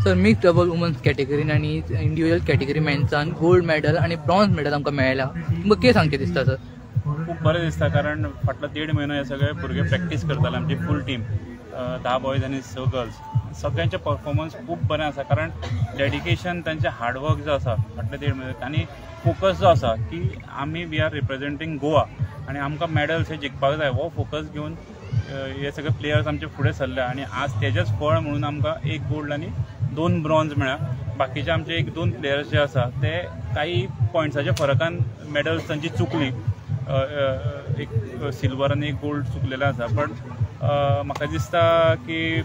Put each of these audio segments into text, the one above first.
Sir mix double women's कॅटेगरीन आनी individual category मेन्सान gold medal आनी bronze medal आमकां मेळ्ळा. तुमकां कितें सांगचें दिसता सर? खूब बरें दिसता, कारण फाटलो 1.5 म्हयनो हे सगळे भुरगे प्रॅक्टीस करताले. आमची फूल टीम 10 बॉयज आनी 6 गर्ल्स, सगळ्यांचे परफॉर्मन्स खूब बरें आसा. कारण डेडिकेशन, तांचे हार्डवर्क जो आसा फाटले 1.5 म्हयने, आनी फोकस जो आसा की आमी वी आर रिप्रेझेंटींग गोवा आनी आमकां मेडल्स हे जिखपाक जाय, हो फोकस घेवन हे सगळे प्लेयर्स आमचे फुडें सरले. आनी आज तेजेच फळ म्हणून आमकां 1 गोल्ड आनी 2 ब्रॉन्झ मेळ्ळा. बाकीचे आमचे 1-2 प्लेयर्स जे आसा ते काही पॉयंट्साच्या फरकान मेडल्स तांची चुकली. एक सिल्वर आनी 1 गोल्ड चुकलेले आसा. पण म्हाका दिसता की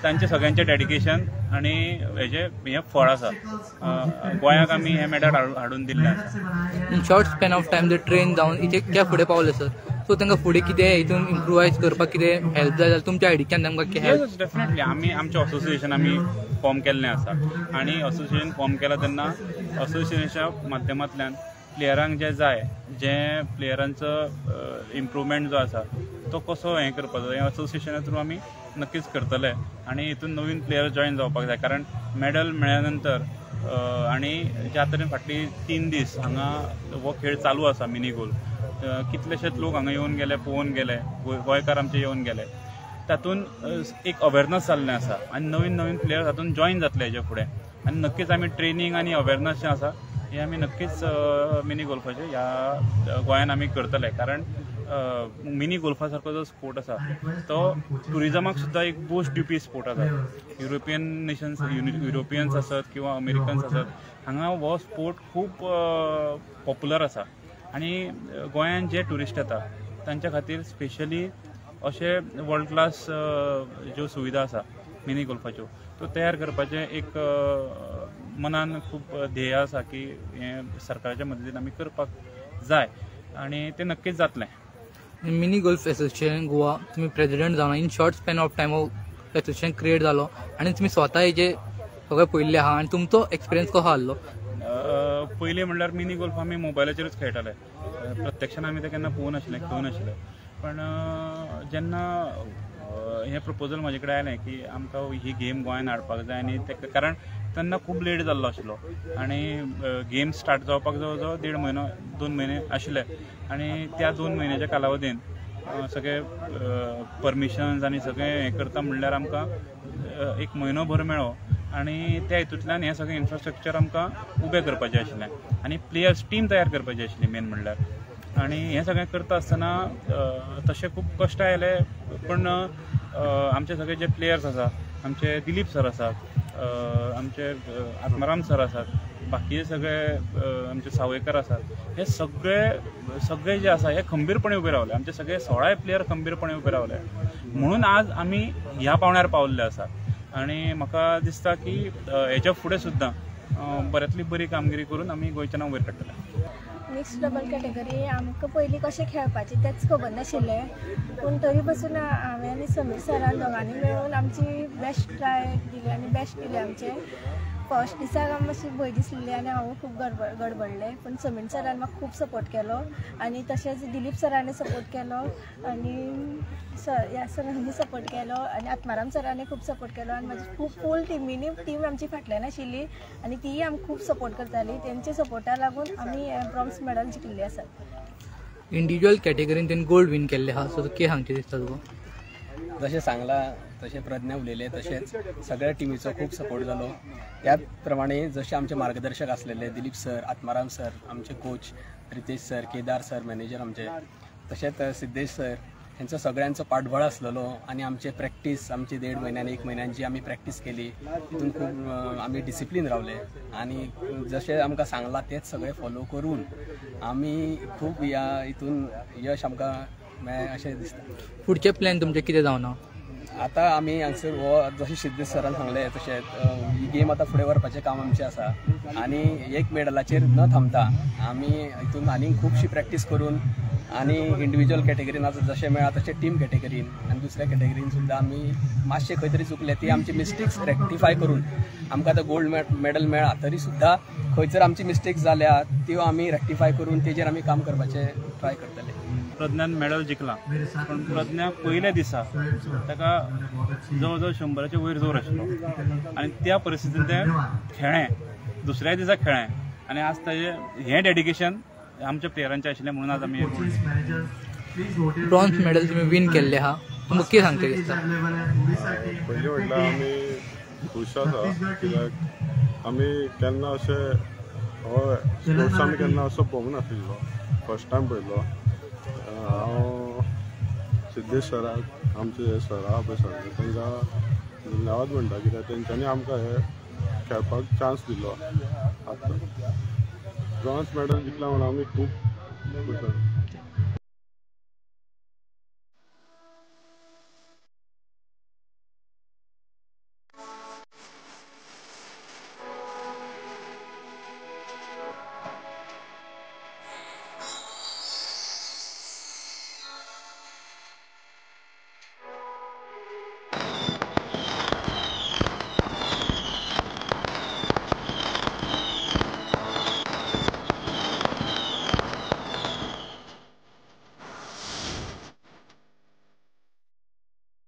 तांचे सगळ्यांचे डेडिकेशन आनी हें फळ आसा. गोंयाक आमी हें मेडल हाडून दिल्लें आसा. In short span of time ते ट्रेन जावन इतक्या फुडें पावले सर. सो तांकां फुडें कितें हितून इम्प्रुवायज करपाक कितें हेल्प जाय जाल्यार तुमच्या आयडीच्यान तांकां हेल्प? डेफिनेटली आमी आमचें असोसिएशन आमी फॉर्म केल्लें आसा. आनी असोसिएशन फॉर्म केलां तेन्ना असोसिएशनाच्या माध्यमांतल्यान प्लेयरांक जे जाय, जे प्लेयरांचो इम्प्रुवमेंट जो आसा तो कसो हें करपाचो, हें असोसिएशना थ्रू आमी नक्कीच करतले. आनी हितून नवीन प्लेयर्स जॉयन जावपाक जाय, कारण मेडल मेळ्ळ्या नंतर आनी ज्या तरेन फाटली 3 दीस हांगा हो खेळ चालू आसा मिनी गोल, कितलेशेच लोक हांगा येवन गेले, पळोवन गेले, गोंयकार आमचे येवन गेले. तातूंत एक अवेरनस जाल्लें आसा आनी नवीन नवीन प्लेयर्स हातूंत जॉयन जातले हेजे फुडें. आनी नक्कीच आमी ट्रेनींग आनी अवेरनस जें आसा हें आमी नक्कीच मिनी गोल्फाचे ह्या गोंयान आमी करतले. कारण मिनी गोल्फा सारको जो स्पोर्ट आसा तो टुरिजमाक सुद्दां एक बूस्ट दिवपी स्पोर्ट आसा. युरोपियन नेशन्स, युरोपियन्स आसत किंवा अमेरिकन्स आसत, हांगा हो स्पोर्ट खूब पॉप्युलर आसा. आनी गोंयान जे ट्युरिस्ट येता तांच्या खातीर स्पेशली अशे वर्ल्ड क्लास ज्यो सुविधा आसा मिनी गोल्फाच्यो त्यो तयार करपाचें एक मनान खूब ध्येय आसा की हें सरकाराच्या मदतीन आमी करपाक जाय आनी तें नक्कीच जातलें. मिनी गोल्फ एसोसिएशन गोवा तुमी प्रेसिडेंट जावन in short span of time association create जालो आनी तुमी स्वता हेजे सगळें पयल्लें आहा. आनी तुमचो एक्सपिरियन्स कसो आसलो? पयलीं म्हणल्यार मिनी गोल्फ आमी मोबायलाचेरूच खेळटाले. प्रत्यक्षान आमी तें केन्ना पळोवंक नाशिल्लें, खंय नाशिल्लें. पण जेन्ना हें प्रपोजल म्हाजे कडेन आयलें की आमकां ही गेम गोंयान हाडपाक जाय, आनी तेका कारण तेन्ना खूब लेट जाल्लो आशिल्लो आनी गेम स्टार्ट जावपाक जवळ जवळ 1.5 म्हयनो 2 म्हयने आशिल्ले. आनी त्या 2 म्हयन्याच्या कालावधीन सगळे परमिशन्स आनी सगळें हें करता म्हणल्यार आमकां 1 म्हयनोभर मेळ्ळो. आनी त्या हितूंतल्यान हें सगळें इन्फ्रास्ट्रक्चर आमकां उबें करपाचें आशिल्लें आनी प्लेयर्स टीम तयार करपाची आशिल्ली मेन म्हणल्यार. आनी हें सगळें करता आसतना तशें खूब कश्ट आयले. पण आमचे सगळे जे प्लेयर्स आसा, आमचे दिलीप सर आसात, आमचे आत्माराम सर आसात, बाकीचे सगळे आमचे सावयकर आसात, हे सगळे जे आसा हे खंबीरपणे उबे रावले. आमचे सगळे 16 प्लेयर खंबीरपणे उबे रावले. म्हणून आज आमी ह्या पावण्यार पावल्ले आसा. आनी म्हाका दिसता की हेच्या फुडें सुद्दां बऱ्यांतली बरी कामगिरी करून आमी गोंयचें नांव वयर काडटले. मिक्स डबल कॅटेगरी आमकां पयलीं कशें खेळपाचें तेंच खबर नाशिल्लें. पूण तरी पासून हांवें आनी समीर सरान दोगांनी मेळून आमची बेस्ट ट्राय दिली आनी बेस्ट दिलें आमचें. फर्स्ट दिसाक आमकां मातशी भंय दिसलेली आनी हांव खूब गडबडलें. पूण समीर सरान म्हाका खूब सपोर्ट केलो आनी तशेंच दिलीप सरानी सपोर्ट केलो आनी ह्या सरांनी सपोर्ट केलो आनी आत्माराम सरानी खूब सपोर्ट केलो. आनी म्हाजी खूब फूल टीम आमची फाटल्यान आशिल्ली आनी तीय आमकां खूब सपोर्ट करताली. तेंच्या सपोर्टा लागून आमी ब्रॉन्झ मेडल जिखिल्ली आसात. इंडिविज्युअल कॅटेगरीन तेणी गोल्ड विन केल्ले आहा. सो कितें सांगचें दिसता तुका? जशें सांगलां तशें प्रज्ञा उलयले तशेंच सगळ्या टिमीचो खूब सपोर्ट जालो. त्याच प्रमाणे जशे आमचे मार्गदर्शक आसलेले दिलीप सर, आत्माराम सर, आमचे coach Ritesh sir, Kedar sir manager आमचे, तशेंच सिद्धेश सर, हेंचो सगळ्यांचो पाठबळ आसलेलो. आनी आमचे प्रॅक्टीस आमची 1.5 म्हयन्यान 1 म्हयन्यान जी आमी प्रॅक्टीस केली तितून खूब आमी डिसिप्लीन रावले. आनी जशें आमकां सांगलां तेंच सगळें फॉलो करून आमी खूब ह्या हितून यश आमकां मेळ्ळें अशें दिसता. फुडचे प्लॅन तुमचे कितें जावना? आतां आमी हांगसर हो जशें सिद्धेश सरान सांगलें तशेंच ही गेम आतां फुडें व्हरपाचें काम आमचें आसा. आनी 1 मेडलाचेर न थांबता आमी हितून आनीक खुबशी प्रॅक्टीस करून आनी इंडिविज्युअल कॅटेगरीन आतां जशें मेळ्ळा तशें टीम कॅटेगरीन आनी दुसऱ्या कॅटेगरीन सुद्दां आमी मातशें खंय तरी चुकले ती आमची मिस्टेक्स रेक्टिफाय करून आमकां आतां गोल्ड मेडल मेळ्ळा तरी सुद्दां खंयसर आमची मिस्टेक्स जाल्या त्यो आमी रेक्टिफाय करून तेजेर आमी काम करपाचें ट्राय करतले. प्रज्ञान मेडल जिखला पण प्रज्ञा पयल्या दिसा ताका जवळ जवळ 100च्या वयर जोर आशिल्लो आनी त्या परिस्थितीन तें खेळ्ळें दुसऱ्या दिसा खेळ्ळें आनी आज ताजें हें डेडिकेशन आमच्या प्लेयरांचें आशिल्लें म्हणून आज आमी ब्रॉन्झ मेडल तुम्ही विन केल्ले आहा तुमकां कितें सांगता दिसता? पयलीं म्हटल्यार आमी खूश आसा कित्याक आमी केन्ना अशें हो स्पोर्ट्स आमी केन्ना असो पळोवंक नाशिल्लो फर्स्ट टायम पळयलो हांव सिद्धेश सराक आमचे सर आहा पळय सर तांकां धन्यवाद म्हणटा कित्याक तेंच्यांनी आमकां हे खेळपाक चान्स दिलो आतां ब्रॉन्झ मेडल जिखला म्हणून आमी खूब खूश आसा.